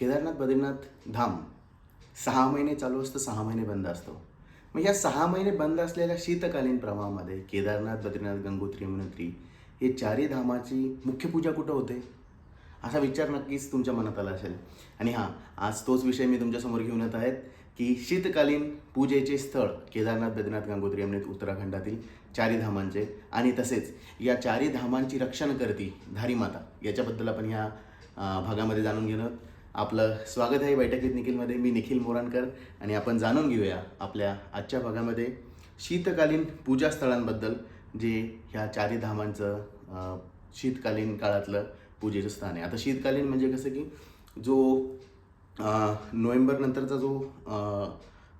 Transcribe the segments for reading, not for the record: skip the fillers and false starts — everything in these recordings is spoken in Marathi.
केदारनाथ बद्रीनाथ धाम 6 महिने चालू असतं, 6 महिने बंद असतं. मग या 6 महिने बंद असलेल्या शीतकालीन प्रवाहामध्ये केदारनाथ, बद्रीनाथ, गंगोत्री, यमुनोत्री हे चारही धामाची मुख्य पूजा कुठं होते? असा विचार नक्कीच तुमच्या मनात आला असेल. आणि हां, आज तोच विषय मी तुमच्यासमोर घेऊन येत आहेत की शीतकालीन पूजेचे स्थळ केदारनाथ, बद्रीनाथ, गंगोत्री, यमुनोत्री उत्तराखंडातील चारही धामांचे आणि तसेच या चारही धामांची रक्षण करती धारी माता याच्याबद्दल आपण ह्या भागामध्ये जाणून घेणं. आपलं स्वागत आहे बैठक विथ निखिलमध्ये. मी निखिल मोराणकर आणि आपण जाणून घेऊया आपल्या आजच्या भागामध्ये शीतकालीन पूजास्थळांबद्दल, जे ह्या चारही धामांचं शीतकालीन काळातलं पूजेचं स्थान आहे. आता शीतकालीन म्हणजे कसं की जो नोव्हेंबर नंतरचा जो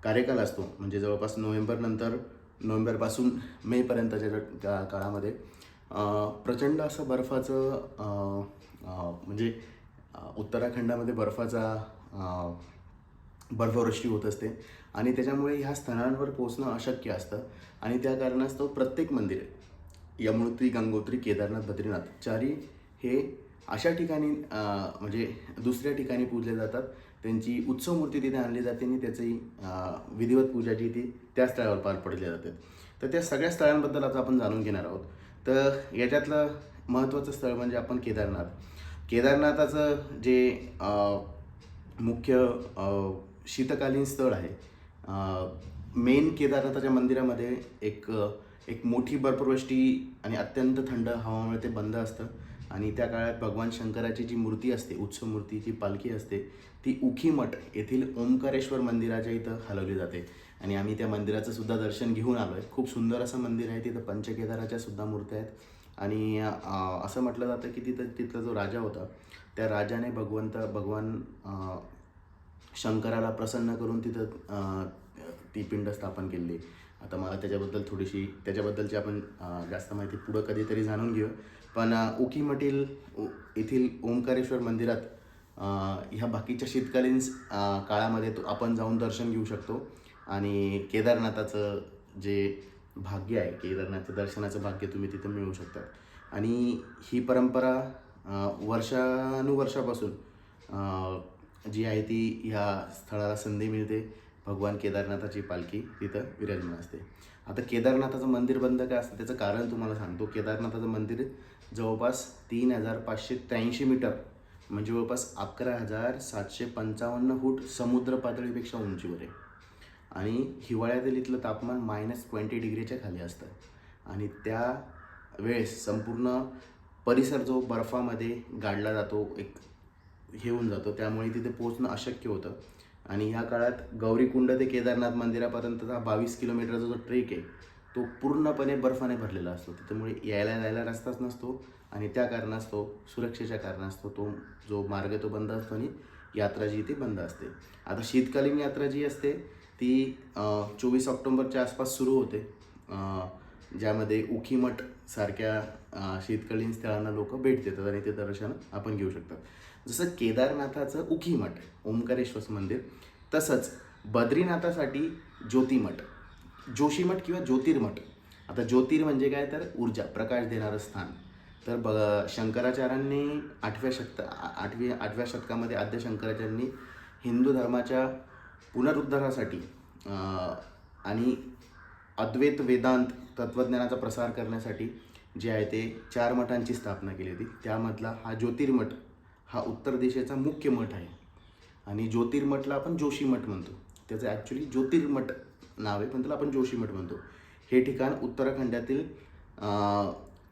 कार्यकाल असतो, म्हणजे जवळपास नोव्हेंबरपासून मेपर्यंतच्या काळामध्ये प्रचंड असं बर्फाचं म्हणजे उत्तराखंडामध्ये बर्फवृष्टी होत असते आणि त्याच्यामुळे ह्या स्थळांवर पोहोचणं अशक्य असतं. आणि त्या कारणास्तव प्रत्येक मंदिर यमुनोत्री, गंगोत्री, केदारनाथ, बद्रीनाथ चारही हे अशा ठिकाणी म्हणजे दुसऱ्या ठिकाणी पूजले जातात. त्यांची उत्सव मूर्ती तिथे आणली जाते आणि त्याची विधिवत पूजा जी ती त्या स्थळावर पार पडली जाते. तर त्या सगळ्या स्थळांबद्दल आता आपण जाणून घेणार आहोत. तर याच्यातलं महत्त्वाचं स्थळ म्हणजे आपण केदारनाथाचं जे मुख्य शीतकालीन स्थळ आहे. मेन केदारनाथाच्या मंदिरामध्ये एक मोठी बर्फवृष्टी आणि अत्यंत थंड हवामुळे ते बंद असतं. आणि त्या काळात भगवान शंकराची जी मूर्ती असते, उत्सव मूर्ती, जी पालखी असते, ती उखीमठ येथील ओंकारेश्वर मंदिराच्या इथं हलवली जाते. आणि आम्ही त्या मंदिराचं सुद्धा दर्शन घेऊन आलो आहे. खूप सुंदर असं मंदिर आहे. तिथं पंचकेदाराच्या सुद्धा मूर्त्या आहेत. आणि असं म्हटलं जातं की तिथला जो राजा होता, त्या राजाने भगवान शंकराला प्रसन्न करून तिथं ती पिंड स्थापन केली. आता मला त्याच्याबद्दलची आपण जास्त माहिती पुढं कधीतरी जाणून घेऊ. पण उखीमठील येथील ओंकारेश्वर मंदिरात ह्या बाकीच्या शीतकालीन काळामध्ये आपण जाऊन दर्शन घेऊ शकतो. आणि केदारनाथाचं जे भाग्य आहे, केदारनाथचं दर्शनाचं भाग्य तुम्ही तिथं मिळवू शकता. आणि ही परंपरा वर्षानुवर्षापासून जी आहे ती ह्या स्थळाला संधी मिळते. भगवान केदारनाथाची पालखी तिथं विराजमान असते. आता केदारनाथाचं मंदिर बंद काय असतं त्याचं कारण तुम्हाला सांगतो. केदारनाथाचं मंदिर जवळपास 3583 मीटर म्हणजे जवळपास 11,755 फूट समुद्र पातळीपेक्षा उंचीवर आहे. आणि हिवाळ्यातील इथलं तापमान -20 खाली असतं. आणि त्या वेळेस संपूर्ण परिसर जो बर्फामध्ये गाडला जातो, एक हे होऊन जातो, त्यामुळे तिथे पोहोचणं अशक्य होतं. आणि ह्या काळात गौरीकुंड ते केदारनाथ मंदिरापर्यंतचा 22 किलोमीटरचा जो ट्रेक आहे तो पूर्णपणे बर्फाने भरलेला असतो. त्यामुळे यायला जायला रस्ताच नसतो. आणि त्या कारणास्तव, सुरक्षेच्या कारणास्तव तो जो मार्ग तो बंद असतो आणि यात्रा जी ती बंद असते. आता शीतकालीन यात्रा जी असते ती 24 ऑक्टोबरच्या आसपास सुरू होते, ज्यामध्ये उखीमठ सारख्या शीतकालीन स्थळांना लोक भेट देतात आणि ते दर्शन आपण घेऊ शकतात. जसं केदारनाथाचं उखीमठ ओंकारेश्वर मंदिर, तसंच बद्रीनाथासाठी ज्योतिमठ, जोशीमठ किंवा ज्योतिर्मठ. आता ज्योतिर म्हणजे काय तर ऊर्जा, प्रकाश देणारं स्थान. तर शंकराचार्यांनी 8व्या शतकामध्ये आद्य शंकराचार्यांनी हिंदू धर्माच्या पुनरुद्धारासाठी आणि अद्वैत वेदांत तत्त्वज्ञानाचा प्रसार करण्यासाठी जे आहे ते 4 मठांची स्थापना केली होती. त्यामधला हा ज्योतिर्मठ हा उत्तर दिशेचा मुख्य मठ आहे. आणि ज्योतिर्मठला आपण जोशीमठ म्हणतो. त्याचं ॲक्च्युली ज्योतिर्मठ नाव आहे, पण त्याला आपण जोशीमठ म्हणतो. हे ठिकाण उत्तराखंडातील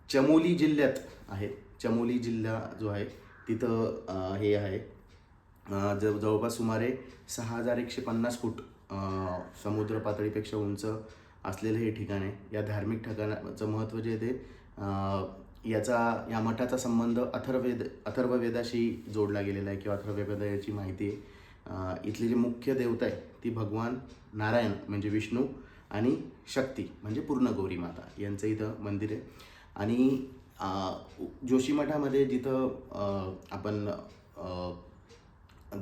चमोली जिल्ह्यात आहे. चमोली जिल्हा जो आहे तिथं हे आहे. जवळपास सुमारे 6150 फूट समुद्र पातळीपेक्षा उंच असलेलं हे ठिकाण आहे. या धार्मिक ठिकाणाचं महत्त्व जे आहे ते या मठाचा संबंध अथर्ववेदाशी जोडला गेलेला आहे किंवा अथर्ववेदाची माहिती आहे. इथली जी मुख्य देवता आहे ती भगवान नारायण म्हणजे विष्णू आणि शक्ती म्हणजे पूर्ण गौरी माता यांचं इथं मंदिर आहे. आणि जोशीमठामध्ये जिथं आपण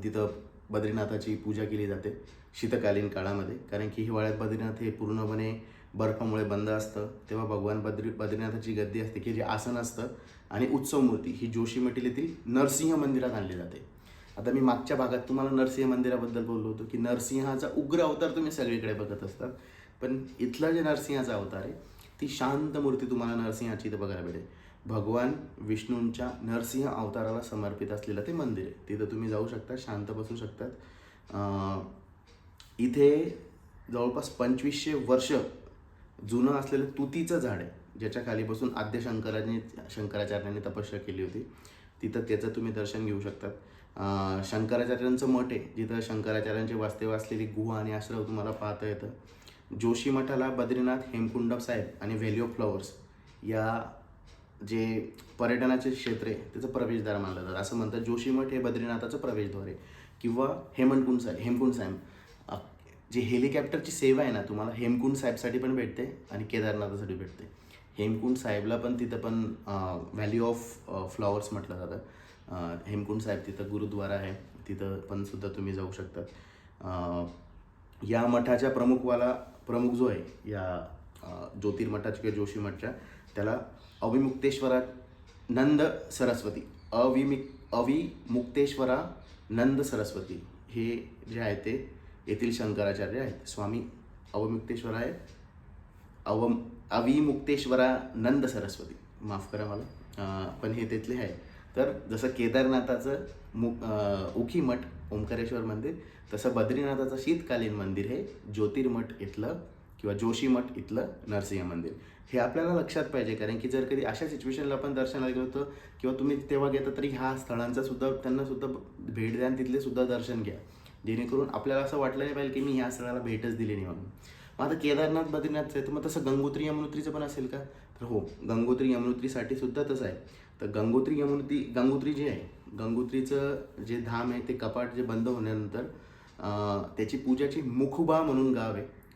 तिथं बद्रीनाथाची पूजा केली जाते शीतकालीन काळामध्ये, कारण की हिवाळ्यात बद्रीनाथ हे पूर्णपणे बर्फामुळे बंद असतं. तेव्हा भगवान बद्रीनाथाची गद्दी असते की जे आसन असतं. आणि उत्सव मूर्ती ही जोशीमठ येथील नरसिंह मंदिरात आणली जाते. आता मी मागच्या भागात तुम्हाला नरसिंह मंदिराबद्दल बोललो होतो की नरसिंहाचा उग्र अवतार तुम्ही सगळीकडे बघत असतात, पण इथला जे नरसिंहाचा अवतार आहे ती शांत मूर्ती तुम्हाला नरसिंहाची इथं बघायला भेटेल. भगवान विष्णूंच्या नरसिंह अवताराला समर्पित असलेलं ते मंदिर आहे. तिथं तुम्ही जाऊ शकता, शांत बसू शकतात. इथे जवळपास 2500 वर्ष जुनं असलेलं तुतीचं झाड आहे, ज्याच्या खाली बसून आद्य शंकराचार्यांनी तपस्या केली होती. तिथं त्याचं तुम्ही दर्शन घेऊ शकतात. शंकराचार्यांचं मठ आहे, जिथं शंकराचार्यांचे वास्तव्य असलेली गुहा आणि आश्रम तुम्हाला पाहता येतं. जोशी मठाला बद्रीनाथ, हेमकुंड साहेब आणि व्हॅली ऑफ फ्लॉवर्स या जे पर्यटनाचे क्षेत्र आहे त्याचं प्रवेशद्वार मानलं जातं. असं म्हणतात जोशी मठ हे बद्रीनाथाचं प्रवेशद्वार आहे. किंवा हेमकुंड साहेब जे हेलिकॉप्टरची सेवा आहे ना, तुम्हाला हेमकुंड साहेबसाठी पण भेटते आणि केदारनाथासाठी भेटते. हेमकुंड साहेबला पण तिथं पण व्हॅली ऑफ फ्लॉवर्स म्हटलं जातं. हेमकुंड साहेब तिथं गुरुद्वारा आहे, तिथं पण सुद्धा तुम्ही जाऊ शकतात. या मठाच्या प्रमुख जो आहे या ज्योतिर्मठाच्या किंवा जोशी मठच्या, त्याला अविमुक्तेश्वरानंद सरस्वती हे जे आहे ते येथील शंकराचार्य आहेत. स्वामी अविमुक्तेश्वरानंद सरस्वती, माफ करा मला, पण हे तिथले आहे. तर जसं केदारनाथाचं उखी मठ ओंकारेश्वर मंदिर, तसं बद्रीनाथाचं शीतकालीन मंदिर हे ज्योतिर्मठ इथलं किंवा जोशी मठ इथलं नरसिंह मंदिर. हे आपल्याला लक्षात पाहिजे, कारण की जर कधी अशा सिच्युएशनला आपण दर्शनाला गेलो होतं किंवा तुम्ही तेव्हा घेता तरी ह्या स्थळांचा सुद्धा त्यांना सुद्धा भेट द्या आणि तिथले सुद्धा दर्शन घ्या, जेणेकरून आपल्याला असं वाटलं नाही पाहिजे की मी ह्या स्थळाला भेटच दिली नाही म्हणून. मग आता केदारनाथ बद्रीनाथचं आहे, तर मग तसं गंगोत्री यमुनोत्रीचं पण असेल का? तर हो, गंगोत्री यमुनोत्रीसाठी सुद्धा तसं आहे. तर गंगोत्री जे आहे, गंगोत्रीचं जे धाम आहे ते कपाट जे बंद होण्यानंतर त्याची पूजाची मुखबा म्हणून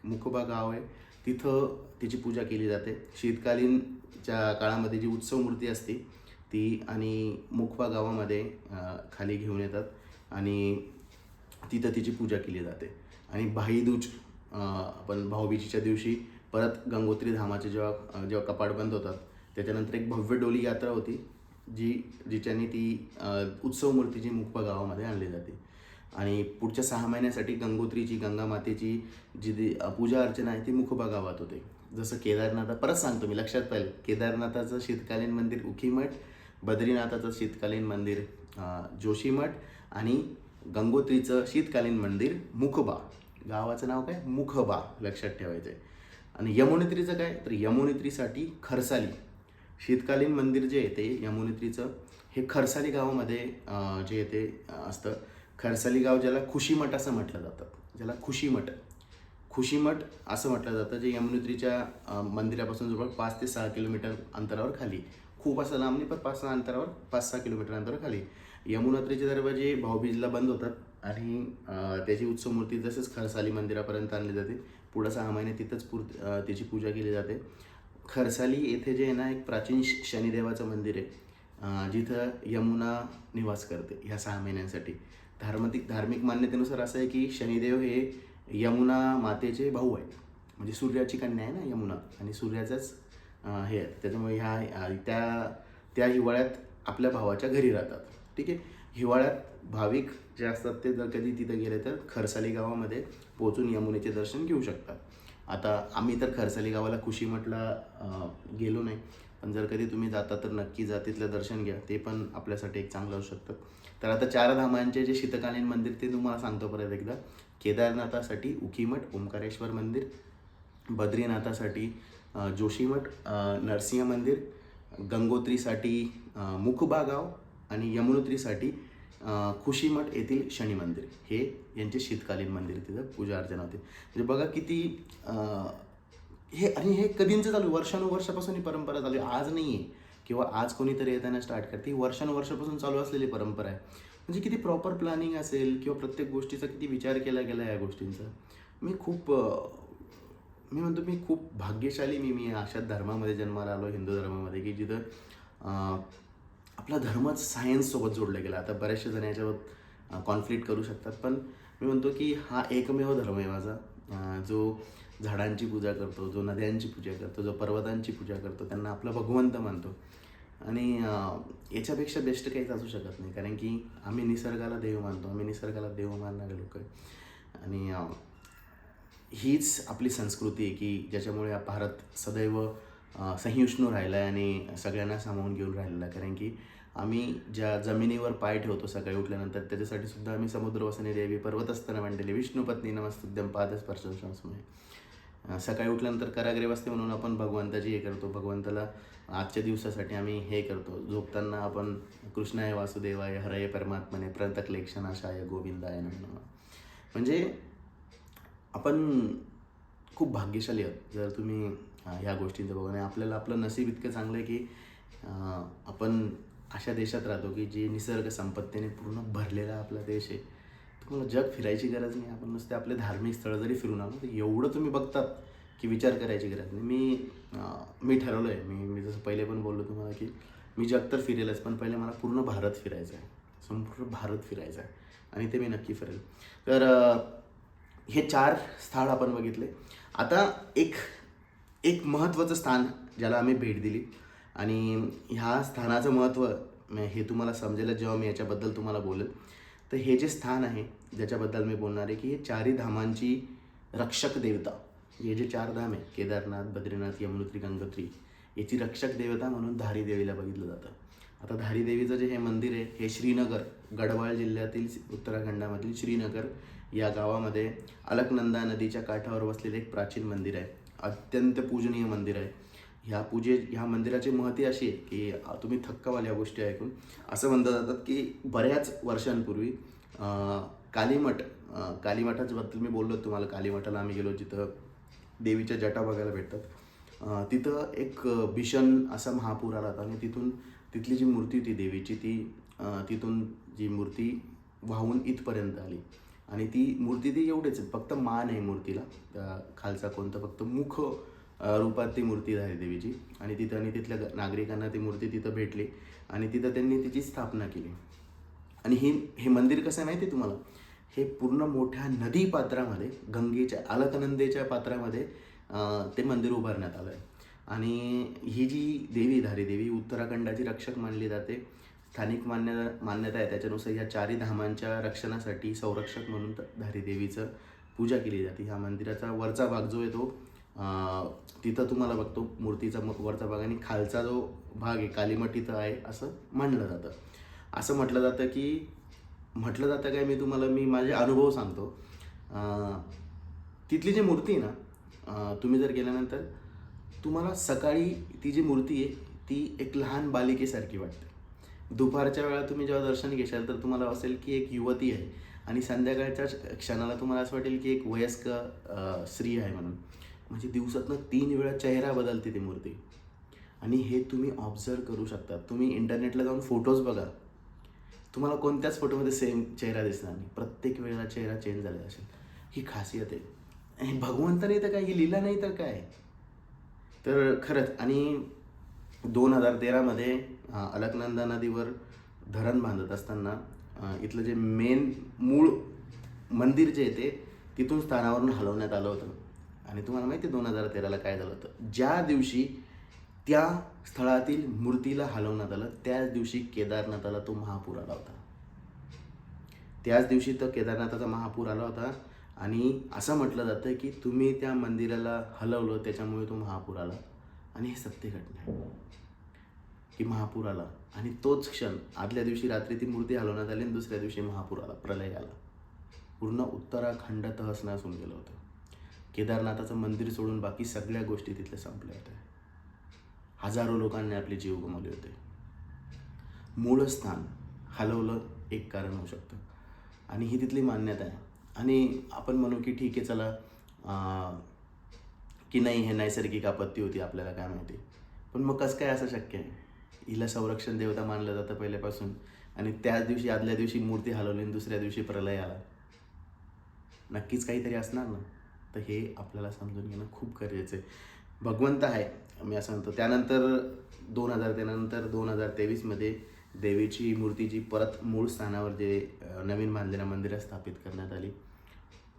मुखबा गाव आहे, तिथं तिची पूजा केली जाते. शीतकालीनच्या काळामध्ये जी उत्सव मूर्ती असते ती आणि मुखबा गावामध्ये खाली घेऊन येतात आणि तिथं तिची पूजा केली जाते. आणि भाईदूज, आपण भाऊबीजेच्या दिवशी परत गंगोत्री धामाचे जेव्हा कपाट बंद होतात, त्याच्यानंतर एक भव्य डोली यात्रा होती जिच्याने ती उत्सव मूर्ती जी मुखबा गावामध्ये आणली जाते. आणि पुढच्या 6 महिन्यासाठी गंगा मातेची जी पूजा अर्चना आहे ती मुखबा गावात होते. जसं परत सांगतो मी, लक्षात पाहिजे, केदारनाथाचं शीतकालीन मंदिर उखीमठ, बद्रीनाथाचं शीतकालीन मंदिर जोशीमठ आणि गंगोत्रीचं शीतकालीन मंदिर मुखबा. गावाचं नाव काय? मुखबा, लक्षात ठेवायचं आहे. आणि यमुनेत्रीचं काय? तर यमुनेत्रीसाठी खरसाली शीतकालीन मंदिर जे येते यमुनेत्रीचं, हे खरसाली गावामध्ये जे येते असतं. खरसाली गाव ज्याला खुशीमठ असं म्हटलं जातं, खुशीमठ असं म्हटलं जातं, जे यमुनेत्रीच्या मंदिरापासून जवळ 5 ते 6 किलोमीटर अंतरावर खाली, खूप असं लांब नाही पण 5-6 किलोमीटर अंतरावर खाली. यमुनोत्रीचे दरवाजे भाऊबीजला बंद होतात आणि त्याची उत्सव मूर्ती जसंच खरसाली मंदिरापर्यंत आणली जाते. पुढं 6 महिने तिथंच त्याची पूजा केली जाते. खरसाली येथे जे आहे ना, एक प्राचीन शनिदेवाचं मंदिर आहे, जिथं यमुना निवास करते ह्या 6 महिन्यांसाठी. धार्मिक मान्यतेनुसार असं आहे की शनिदेव हे यमुना मातेचे भाऊ आहेत, म्हणजे सूर्याची कन्या आहे ना यमुना, आणि सूर्याचंच हे आहे. त्याच्यामुळे त्या हिवाळ्यात आपल्या भावाच्या घरी राहतात. ठीक आहे. हिवाळ्यात भाविक जे असतात ते जर कधी तिथं गेले तर खरसाली गावामध्ये पोहोचून यमुनेचे दर्शन घेऊ शकतात. आता आम्ही तर खरसाली गावाला खुशीमठला गेलो नाही, पण जर कधी तुम्ही जाता तर नक्की जा, तिथलं दर्शन घ्या, ते पण आपल्यासाठी एक चांगलं असू शकतं. तर आता 4 धामांचे जे शीतकालीन मंदिर ते तुम्हाला सांगतो परत एकदा. केदारनाथासाठी उखीमठ ओंकारेश्वर मंदिर, बद्रीनाथासाठी जोशीमठ नरसिंह मंदिर, गंगोत्रीसाठी मुखबा गाव आणि यमुनोत्रीसाठी खुशीमठ येथील शनी मंदिर, हे यांचे शीतकालीन मंदिर, तिथं पूजा अर्चना होते. म्हणजे बघा किती हे कधींचं चालू, वर्षानुवर्षापासून ही परंपरा चालू आहे. आज नाही आहे किंवा आज कोणीतरी येताना स्टार्ट करते, ही वर्षानुवर्षापासून चालू असलेली परंपरा आहे. म्हणजे किती प्रॉपर प्लॅनिंग असेल किंवा प्रत्येक गोष्टीचा किती विचार केला गेला या गोष्टींचा. मी म्हणतो मी खूप भाग्यशाली मी अशा धर्मामध्ये जन्माला आलो, हिंदू धर्मामध्ये, की जिथं आपला धर्मच सायन्ससोबत जोडला गेला. आता बऱ्याचशा जण याच्यावर कॉन्फ्लिक्ट करू शकतात, पण मी म्हणतो की हा एकमेव धर्म आहे माझा, जो झाडांची पूजा करतो, जो नद्यांची पूजा करतो, जो पर्वतांची पूजा करतो, त्यांना आपला भगवंत मानतो. आणि याच्यापेक्षा बेस्ट काहीच असू शकत नाही, कारण की आम्ही निसर्गाला देव मानतो, आम्ही निसर्गाला देव मानणारे लोक आहे. आणि हीच आपली संस्कृती आहे की ज्याच्यामुळे हा भारत सदैव सहिष्णू राहिला आहे आणि सगळ्यांना सामावून घेऊन राहिलेला आहे. कारण की आम्ही ज्या जमिनीवर पाय ठेवतो सकाळी उठल्यानंतर, त्याच्यासाठी सुद्धा आम्ही समुद्रवसने देवी पर्वतस्थान मंडली विष्णुपत्नी नमस्तुभ्यं पादस्पर्शनस्महे. सकाळी उठल्यानंतर कराग्रे वसते म्हणून आपण भगवंताची हे करतो, भगवंताला आजच्या दिवसासाठी आम्ही हे करतो. झोपताना आपण कृष्णाय वासुदेवाय हरये परमात्मने प्रणतक्लेक्षणाशाय गोविंदाय नमः नमः. म्हणजे आपण खूप भाग्यशाली आहोत जर तुम्ही ह्या गोष्टींचं बघा. आणि आपल्याला आपलं नशीब इतकं चांगलं आहे की आपण अशा देशात राहतो की जे निसर्ग संपत्तीने पूर्ण भरलेला आपला देश आहे. तुम्हाला जग फिरायची गरज नाही, आपण नुसते आपले धार्मिक स्थळं जरी फिरून आलो तर एवढं तुम्ही बघतात की विचार करायची गरज नाही. मी ठरवलं आहे, मी जसं पहिले पण बोललो तुम्हाला की मी जग तर फिरेलच, पण पहिले मला पूर्ण भारत फिरायचं आहे, संपूर्ण भारत फिरायचं आहे आणि ते मी नक्की फिरेल. तर हे 4 स्थळ आपण बघितले. आता एक महत्त्वाचं स्थान ज्याला आम्ही भेट दिली आणि ह्या स्थानाचं महत्त्व हे तुम्हाला समजेल जेव्हा मी याच्याबद्दल तुम्हाला बोलेल. तर हे जे स्थान आहे ज्याच्याबद्दल मी बोलणार आहे की हे 4ही धामांची रक्षक देवता, हे जे 4 धाम आहे केदारनाथ, बद्रीनाथ, यमुनोत्री, गंगोत्री, याची रक्षक देवता म्हणून धारी देवीला बघितलं जातं. आता धारी देवीचं जे हे मंदिर आहे हे श्रीनगर, गढवाल जिल्ह्यातील उत्तराखंडामधील श्रीनगर या गावामध्ये अलकनंदा नदीच्या काठावर बसलेलं एक प्राचीन मंदिर आहे. अत्यंत पूजनीय मंदिर आहे. ह्या मंदिराची महती अशी आहे की तुम्ही थक्क व्हाल या गोष्टी ऐकून. असं म्हणलं जातात की बऱ्याच वर्षांपूर्वी कालीमठाच्या बद्दल मी बोललो तुम्हाला. कालीमठाला आम्ही गेलो, जिथं देवीच्या जटा बघायला भेटतात. तिथं एक भीषण असा महापूर आला होता आणि तिथली जी मूर्ती होती देवीची तिथून जी मूर्ती वाहून इथपर्यंत आली. आणि ती मूर्ती एवढेच, फक्त मान आहे मूर्तीला, खालचा कोणता फक्त मुख रूपात ती मूर्ती आहे देवीची. आणि तिथल्या नागरिकांना ती मूर्ती तिथं भेटली आणि तिथं त्यांनी तिची स्थापना केली. आणि हे मंदिर कसं आहे माहिती आहे तुम्हाला? हे पूर्ण मोठ्या नदी पात्रामध्ये, गंगेच्या अलकनंदेच्या पात्रामध्ये ते मंदिर उभारण्यात आलं आहे. आणि ही जी देवी, धारी देवी, उत्तराखंडाची रक्षक मानली जाते. स्थानिक मान्यता आहे त्याच्यानुसार ह्या 4ही धामांच्या रक्षणासाठी संरक्षक म्हणून धारी देवीचं पूजा केली जाते. ह्या मंदिराचा वरचा भाग जो आहे तो तिथं तुम्हाला बघतो मूर्तीचा वरचा भाग, आणि खालचा जो भाग आहे कालीमठ इथं आहे असं म्हणलं जातं. असं म्हटलं जातं काय, मी माझे अनुभव सांगतो. तिथली जी मूर्ती आहे ना, तुम्ही जर गेल्यानंतर तुम्हाला सकाळी ती जी मूर्ती आहे ती एक लहान बालिकेसारखी वाटते. दुपारच्या वेळा तुम्ही जेव्हा दर्शन घेशाल तर तुम्हाला असेल की एक युवती आहे, आणि संध्याकाळच्या क्षणाला तुम्हाला असं वाटेल की एक वयस्क स्त्री आहे म्हणून. म्हणजे दिवसातनं 3 वेळा चेहरा बदलते ती मूर्ती. आणि हे तुम्ही ऑब्झर्व करू शकता. तुम्ही इंटरनेटला जाऊन फोटोज बघा, तुम्हाला कोणत्याच फोटोमध्ये सेम चेहरा दिसणार नाही. प्रत्येक वेळेला चेहरा चेंज झालेला असेल. ही खासियत आहे. भगवंताने तर काय ही लीला नाही तर काय. तर खरंच. आणि 2013मध्ये अलकनंदा नदीवर धरण बांधत असताना इथलं जे मूळ मंदिर जे आहे ते तिथून स्थानावरून हलवण्यात आलं होतं. आणि तुम्हाला माहिती आहे 2013ला काय झालं होतं? ज्या दिवशी त्या स्थळातील मूर्तीला हलवण्यात आलं त्याच दिवशी केदारनाथाला तो महापूर आला होता. त्याच दिवशी तो केदारनाथाचा महापूर आला होता. आणि असं म्हटलं जातं की तुम्ही त्या मंदिराला हलवलं त्याच्यामुळे तो महापूर आला. आणि हे सत्य घटना आहे की महापूर आला. आणि तोच क्षण आदल्या दिवशी रात्री ती मूर्ती हलवण्यात आली आणि दुसऱ्या दिवशी महापूर आला, प्रलय आला. पूर्ण उत्तराखंड तहस-नहस होऊन गेलं होतं. केदारनाथाचं मंदिर सोडून बाकी सगळ्या गोष्टी तिथल्या संपल्या होत्या. हजारो लोकांनी आपले जीव गमावले होते. मूळ स्थान हलवलं एक कारण होऊ शकतं. आणि ही तिथली मान्यता आहे. आणि आपण म्हणू की ठीक आहे चला की नाही हे नैसर्गिक आपत्ती होती, आपल्याला काय माहिती. पण मग कसं काय असं शक्य आहे? हिला संरक्षण देवता मानलं जातं पहिल्यापासून, आणि त्याच दिवशी आदल्या दिवशी मूर्ती हलवली आणि दुसऱ्या दिवशी प्रलय आला. नक्कीच काहीतरी असणार ना. तर हे आपल्याला समजून घेणं खूप गरजेचं आहे. भगवंत आहे मी असं म्हणतो. त्यानंतर 2023मध्ये देवीची मूर्तीची परत मूळ स्थानावर जे नवीन बांधलेल्या मंदिरात स्थापित करण्यात आली.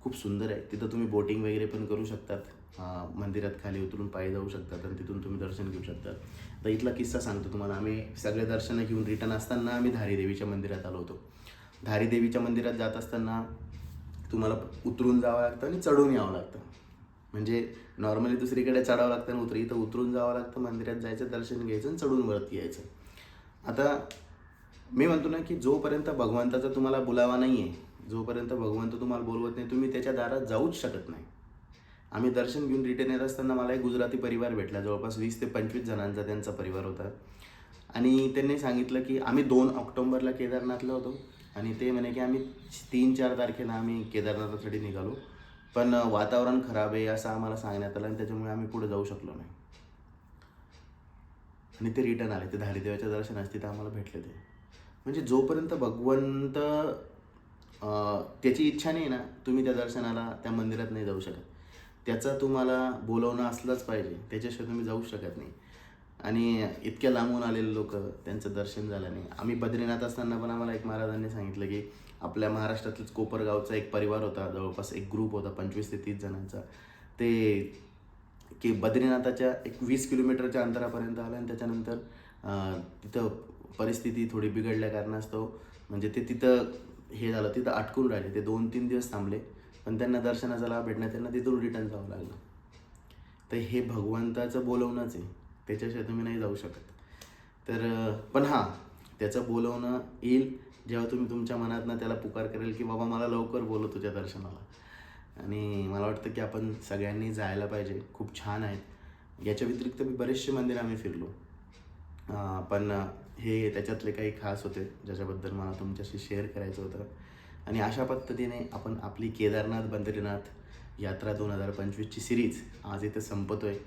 खूप सुंदर आहे. तिथं तुम्ही बोटिंग वगैरे पण करू शकतात. मंदिरात खाली उतरून पायी जाऊ शकतात आणि तिथून तुम्ही दर्शन घेऊ शकतात. तर इथला किस्सा सांगतो तुम्हाला. आम्ही सगळे दर्शनं घेऊन रिटर्न असताना आम्ही धारी देवीच्या मंदिरात आलो होतो. धारी देवीच्या मंदिरात जात असताना तुम्हाला उतरून जावं लागतं आणि चढून यावं लागतं. म्हणजे नॉर्मली दुसरीकडे चढावं लागतं आणि इथं उतरून जावं लागतं, मंदिरात जायचं, दर्शन घ्यायचं आणि चढून वरती यायचं. आता मी म्हणतो ना की जोपर्यंत भगवंताचा तुम्हाला बुलावा नाही आहे, जोपर्यंत भगवंत तुम्हाला बोलवत नाही, तुम्ही त्याच्या दारात जाऊच शकत नाही. आम्ही दर्शन घेऊन रिटर्न येत असताना मला एक गुजराती परिवार भेटला. जवळपास 20 ते 25 जणांचा त्यांचा परिवार होता. आणि त्यांनी सांगितलं की आम्ही 2 ऑक्टोबरला केदारनाथला होतो आणि ते म्हणे की आम्ही 3-4 तारखेला आम्ही केदारनाथासाठी निघालो, पण वातावरण खराब आहे असं आम्हाला सांगण्यात आलं आणि त्याच्यामुळे आम्ही पुढे जाऊ शकलो नाही. आणि ते रिटर्न आले. ते धारीदेवाच्या दर्शनास तिथं आम्हाला भेटले ते. म्हणजे जोपर्यंत भगवंत त्याची इच्छा नाही ना, तुम्ही त्या दर्शनाला, त्या मंदिरात नाही जाऊ शकत. त्याचं तुम्हाला बोलवणं असलंच पाहिजे, त्याच्याशिवाय तुम्ही जाऊ शकत नाही. आणि इतक्या लांबून आलेले लोक, त्यांचं दर्शन झालं नाही. आम्ही बद्रीनाथ असताना पण आम्हाला एक महाराजांनी सांगितलं की आपल्या महाराष्ट्रातलंच कोपरगावचा एक परिवार होता, जवळपास एक ग्रुप होता 25 ते 30 जणांचा. ते की बद्रीनाथाच्या एक 20 किलोमीटरच्या अंतरापर्यंत आलं आणि त्याच्यानंतर तिथं परिस्थिती थोडी बिघडल्या कारणास्तव म्हणजे ते तिथं हे झालं, तिथं अटकून राहिले. ते 2-3 दिवस थांबले, पण त्यांना दर्शनाचा लाभ भेटण्यात त्यांना तिथून रिटर्न जावं लागलं. तर हे भगवंताचं बोलवणंच आहे, त्याच्याशिवाय तुम्ही नाही जाऊ शकत. तर पण हां, त्याचं बोलवणं येईल जेव्हा तुम्ही तुमच्या मनातनं त्याला पुकार करेल की बाबा मला लवकर बोलव तुझ्या दर्शनाला. आणि मला वाटतं की आपण सगळ्यांनी जायला पाहिजे. खूप छान आहेत. याच्या व्यतिरिक्त मी बरेचसे मंदिर आम्ही फिरलो, पण हे त्याच्यातले काही खास होते ज्याच्याबद्दल मला तुमच्याशी शेअर करायचं होतं. आणि अशा पद्धतीने आपण आपली केदारनाथ बद्रीनाथ यात्रा 2025ची सिरीज आज इथं संपतो आहे.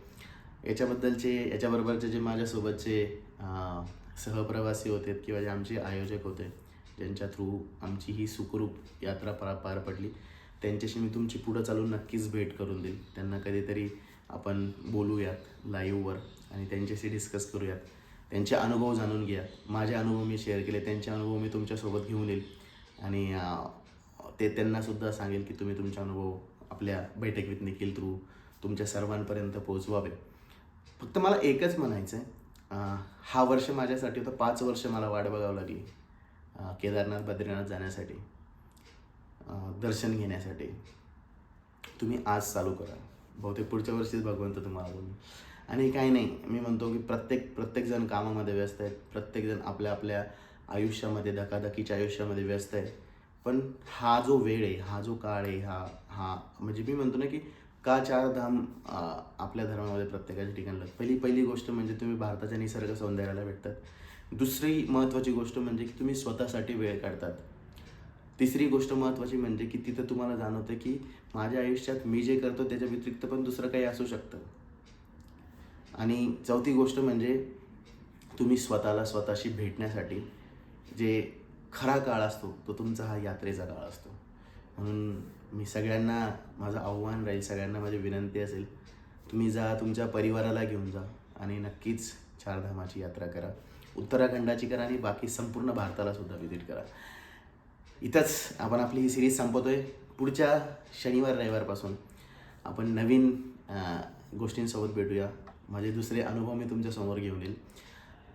याच्याबरोबरचे जे माझ्यासोबतचे सहप्रवासी होते किंवा जे आमचे आयोजक होते, ज्यांच्या थ्रू आमची ही सुखरूप यात्रा पार पडली, त्यांच्याशी मी तुमची पुढं चालून नक्कीच भेट करून देईल. त्यांना कधीतरी आपण बोलूयात लाईव्हवर आणि त्यांच्याशी डिस्कस करूयात. त्यांचे अनुभव जाणून घ्या. माझे अनुभव मी शेअर केले, त्यांचे अनुभव मी तुमच्यासोबत घेऊन येईल आणि ते त्यांनासुद्धा सांगेल की तुम्ही तुमचे अनुभव आपल्या बैठक विथ निखिल थ्रू तुमच्या सर्वांपर्यंत पोहोचवावे. फक्त मला एकच म्हणायचं आहे, हा वर्ष माझ्यासाठी होता. 5 वर्ष मला वाट बघावं लागली केदारनाथ बद्रीनाथ जाण्यासाठी, दर्शन घेण्यासाठी. तुम्ही आज चालू करा, बहुतेक पुढच्या वर्षीच भगवंत तुम्हाला बोलू. आणि काही नाही, मी म्हणतो की प्रत्येकजण कामामध्ये व्यस्त आहेत, प्रत्येकजण आपल्या आपल्या आयुष्यामध्ये, धकाधकीच्या आयुष्यामध्ये व्यस्त आहे. पण हा जो वेळ आहे, हा जो काळ आहे, हा म्हणजे मी म्हणतो ना की का 4 धाम आपल्या धर्मामध्ये प्रत्येकाच्या ठिकाणी लागतात. पहिली गोष्ट म्हणजे तुम्ही भारताच्या निसर्ग सौंदर्याला भेटतात. दुसरी महत्त्वाची गोष्ट म्हणजे की तुम्ही स्वतःसाठी वेळ काढतात. तिसरी गोष्ट महत्त्वाची म्हणजे की तिथं तुम्हाला जाणवतं की माझ्या आयुष्यात मी जे करतो त्याच्या व्यतिरिक्त पण दुसरं काही असू शकतं. आणि चौथी गोष्ट म्हणजे तुम्ही स्वतःशी भेटण्यासाठी जे खरा काळ असतो तो तुमचा हा यात्रेचा काळ असतो. म्हणून मी सगळ्यांना, माझं आव्हान राहील, सगळ्यांना माझी विनंती असेल, तुम्ही जा, तुमच्या परिवाराला घेऊन जा आणि नक्कीच 4 धामाची यात्रा करा. उत्तराखंडाची करा आणि बाकी संपूर्ण भारताला सुद्धा व्हिजिट करा. इथंच आपण आपली ही सिरीज संपवतोय. पुढच्या शनिवार रविवारपासून आपण नवीन गोष्टींसोबत भेटूया. माझे दुसरे अनुभव मी तुमच्यासमोर घेऊन येईल.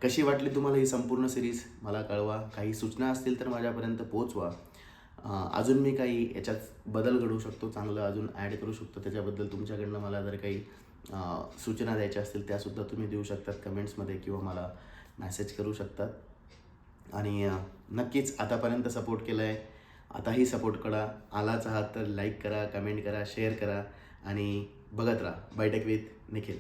कशी वाटली तुम्हाला ही संपूर्ण सिरीज मला कळवा. काही सूचना असतील तर माझ्यापर्यंत पोचवा. अजून मी काही याच्यात बदल घडवू शकतो, चांगलं अजून ॲड करू शकतो, त्याच्याबद्दल तुमच्याकडनं मला जर काही सूचना द्यायच्या असतील त्यासुद्धा तुम्ही देऊ शकतात कमेंट्समध्ये किंवा मला मेसेज करू शकतात. आणि नक्कीच आतापर्यंत सपोर्ट केला आहे, आताही सपोर्ट करा. आलाच आहात तर लाईक करा, कमेंट करा, शेअर करा आणि बघत राहा बैठक विथ निखिल.